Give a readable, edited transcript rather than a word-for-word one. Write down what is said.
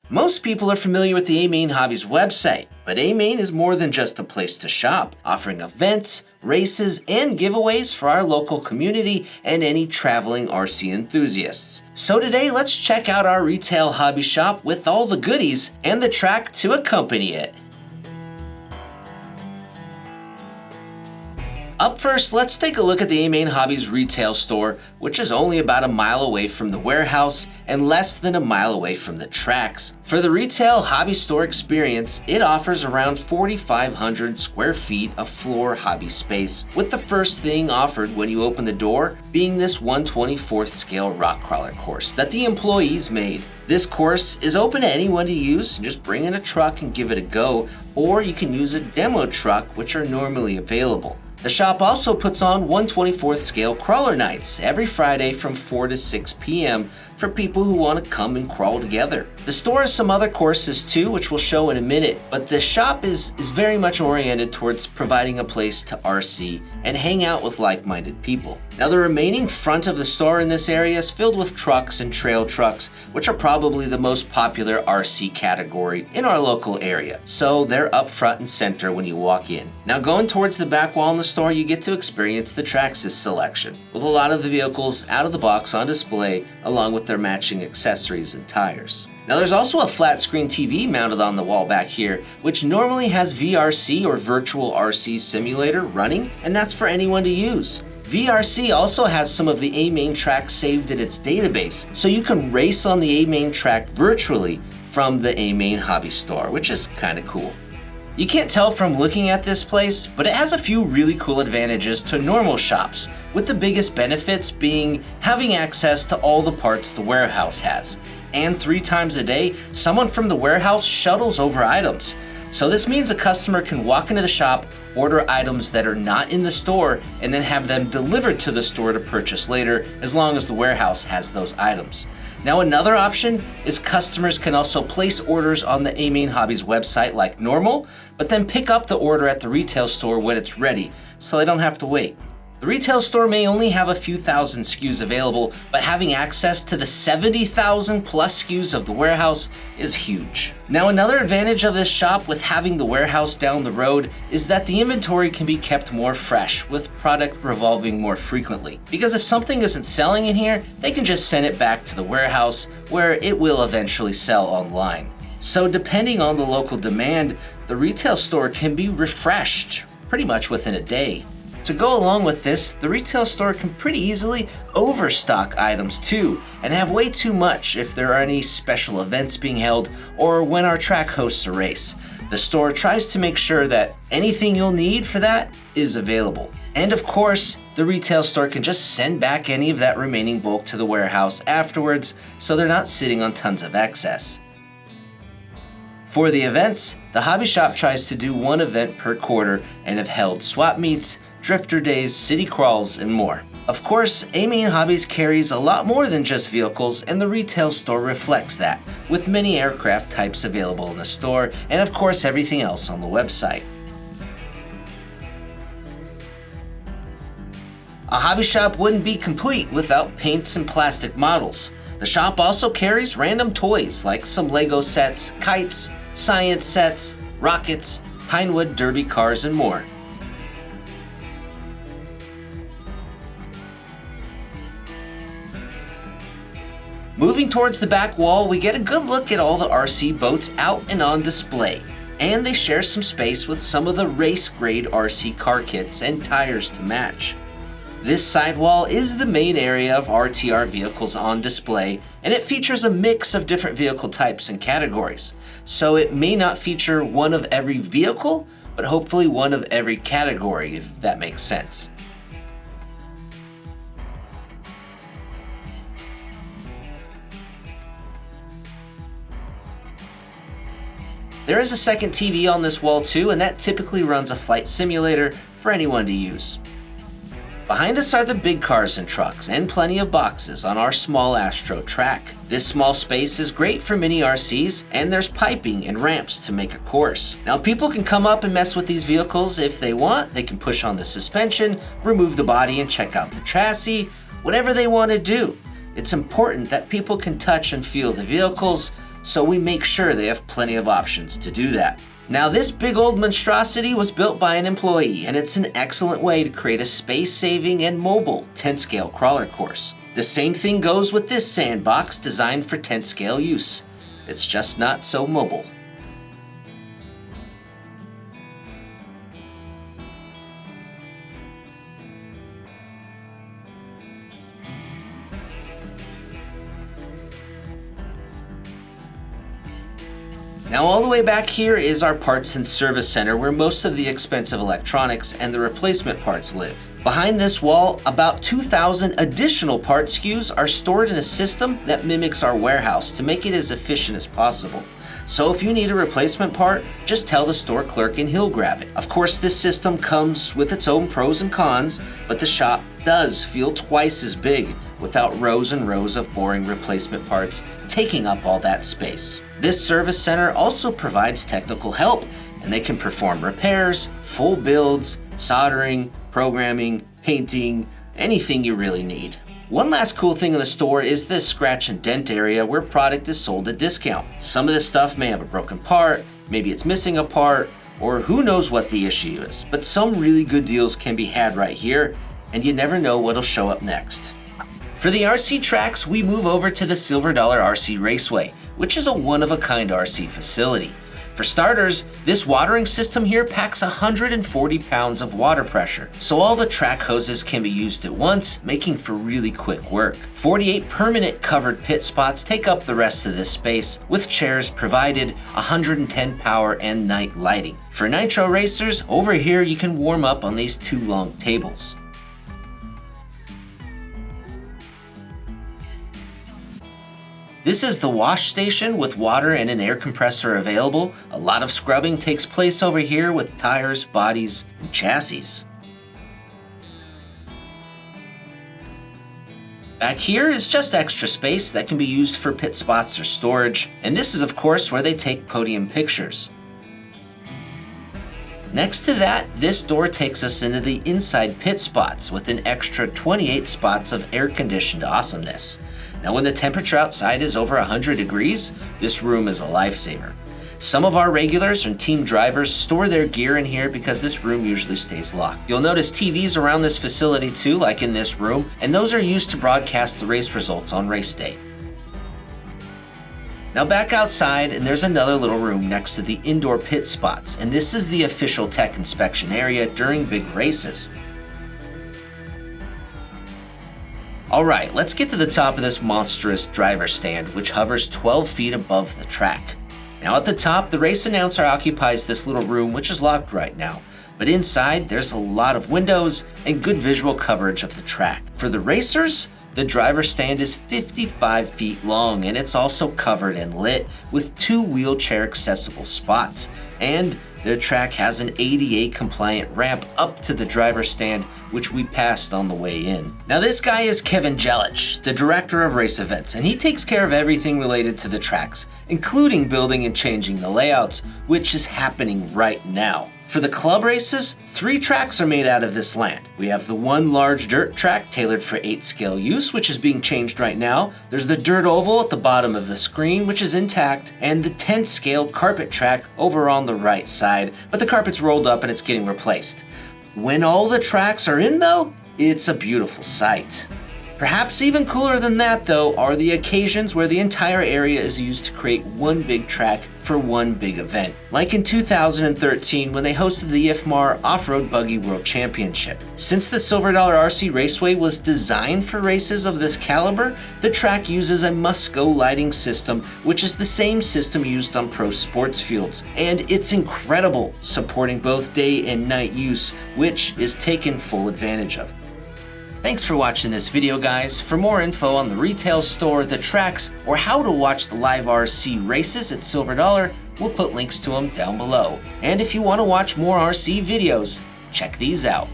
Most people are familiar with the AMain Hobbies website, but AMain is more than just a place to shop, offering events, races, and giveaways for our local community and any traveling RC enthusiasts. So today, let's check out our retail hobby shop with all the goodies and the track to accompany it. Up first, let's take a look at the AMain Hobbies retail store, which is only about a mile away from the warehouse and less than a mile away from the tracks. For the retail hobby store experience, it offers around 4,500 square feet of floor hobby space, with the first thing offered when you open the door being this 1/24th scale rock crawler course that the employees made. This course is open to anyone to use. Just bring in a truck and give it a go, or you can use a demo truck, which are normally available. The shop also puts on 1/24th scale crawler nights every Friday from 4 to 6 p.m. for people who want to come and crawl together. The store has some other courses too, which we'll show in a minute, but the shop is very much oriented towards providing a place to RC and hang out with like-minded people. Now, the remaining front of the store in this area is filled with trucks and trail trucks, which are probably the most popular RC category in our local area. So they're up front and center when you walk in. Now, going towards the back wall in the store, you get to experience the Traxxas selection, with a lot of the vehicles out of the box on display, along with their matching accessories and tires. Now, there's also a flat screen TV mounted on the wall back here, which normally has VRC or Virtual RC Simulator running, and that's for anyone to use. VRC also has some of the AMain tracks saved in its database, so you can race on the AMain track virtually from the AMain Hobby store, which is kind of cool. You can't tell from looking at this place, but it has a few really cool advantages to normal shops, with the biggest benefits being having access to all the parts the warehouse has. And 3 times a day, someone from the warehouse shuttles over items. So this means a customer can walk into the shop, order items that are not in the store, and then have them delivered to the store to purchase later, as long as the warehouse has those items. Now, another option is customers can also place orders on the AMain Hobbies website like normal, but then pick up the order at the retail store when it's ready, so they don't have to wait. The retail store may only have a few thousand SKUs available, but having access to the 70,000 plus SKUs of the warehouse is huge. Now, another advantage of this shop with having the warehouse down the road is that the inventory can be kept more fresh, with product revolving more frequently. Because if something isn't selling in here, they can just send it back to the warehouse, where it will eventually sell online. So depending on the local demand, the retail store can be refreshed pretty much within a day. To go along with this, the retail store can pretty easily overstock items too, and have way too much if there are any special events being held or when our track hosts a race. The store tries to make sure that anything you'll need for that is available. And of course, the retail store can just send back any of that remaining bulk to the warehouse afterwards, so they're not sitting on tons of excess. For the events, the hobby shop tries to do 1 event per quarter and have held swap meets, drifter days, city crawls, and more. Of course, AMain Hobbies carries a lot more than just vehicles, and the retail store reflects that, with many aircraft types available in the store, and of course everything else on the website. A hobby shop wouldn't be complete without paints and plastic models. The shop also carries random toys like some Lego sets, kites, science sets, rockets, Pinewood derby cars, and more. Moving towards the back wall, we get a good look at all the RC boats out and on display, and they share some space with some of the race-grade RC car kits and tires to match. This sidewall is the main area of RTR vehicles on display, and it features a mix of different vehicle types and categories. So it may not feature one of every vehicle, but hopefully one of every category, if that makes sense. There is a second TV on this wall too, and that typically runs a flight simulator for anyone to use. Behind us are the big cars and trucks, and plenty of boxes on our small Astro track. This small space is great for mini RCs, and there's piping and ramps to make a course. Now, people can come up and mess with these vehicles if they want. They can push on the suspension, remove the body, and check out the chassis, whatever they want to do. It's important that people can touch and feel the vehicles, so we make sure they have plenty of options to do that. Now this big old monstrosity was built by an employee, and it's an excellent way to create a space-saving and mobile 10-scale crawler course. The same thing goes with this sandbox designed for 10-scale use. It's just not so mobile. Now all the way back here is our parts and service center where most of the expensive electronics and the replacement parts live. Behind this wall, about 2,000 additional part SKUs are stored in a system that mimics our warehouse to make it as efficient as possible. So if you need a replacement part, just tell the store clerk and he'll grab it. Of course, this system comes with its own pros and cons, but the shop does feel twice as big without rows and rows of boring replacement parts taking up all that space. This service center also provides technical help, and they can perform repairs, full builds, soldering, programming, painting, anything you really need. One last cool thing in the store is this scratch and dent area where product is sold at discount. Some of this stuff may have a broken part, maybe it's missing a part, or who knows what the issue is. But some really good deals can be had right here, and you never know what'll show up next. For the RC tracks, we move over to the Silver Dollar RC Raceway, which is a one-of-a-kind RC facility. For starters, this watering system here packs 140 pounds of water pressure, so all the track hoses can be used at once, making for really quick work. 48 permanent covered pit spots take up the rest of this space, with chairs provided, 110 power and night lighting. For nitro racers, over here you can warm up on these two long tables. This is the wash station with water and an air compressor available. A lot of scrubbing takes place over here with tires, bodies, and chassis. Back here is just extra space that can be used for pit spots or storage, and this is of course where they take podium pictures. Next to that, this door takes us into the inside pit spots with an extra 28 spots of air-conditioned awesomeness. Now when the temperature outside is over 100 degrees, this room is a lifesaver. Some of our regulars and team drivers store their gear in here because this room usually stays locked. You'll notice TVs around this facility too, like in this room, and those are used to broadcast the race results on race day. Now back outside, and there's another little room next to the indoor pit spots, and this is the official tech inspection area during big races. Alright, let's get to the top of this monstrous driver stand, which hovers 12 feet above the track. Now at the top, the race announcer occupies this little room, which is locked right now. But inside, there's a lot of windows and good visual coverage of the track. For the racers, the driver stand is 55 feet long, and it's also covered and lit with 2 wheelchair accessible spots. And the track has an ADA compliant ramp up to the driver stand, which we passed on the way in. Now this guy is Kevin Jelich, the director of race events, and he takes care of everything related to the tracks, including building and changing the layouts, which is happening right now. For the club races, 3 tracks are made out of this land. We have the one large dirt track tailored for 8 scale use, which is being changed right now. There's the dirt oval at the bottom of the screen, which is intact, and the 10 scale carpet track over on the right side, but the carpet's rolled up and it's getting replaced. When all the tracks are in though, it's a beautiful sight. Perhaps even cooler than that though are the occasions where the entire area is used to create one big track for one big event. Like in 2013 when they hosted the IFMAR Off-Road Buggy World Championship. Since the Silver Dollar RC Raceway was designed for races of this caliber, the track uses a must-go lighting system, which is the same system used on pro sports fields. And it's incredible, supporting both day and night use, which is taken full advantage of. Thanks for watching this video, guys. For more info on the retail store, the tracks, or how to watch the live RC races at Silver Dollar, we'll put links to them down below. And if you want to watch more RC videos, check these out.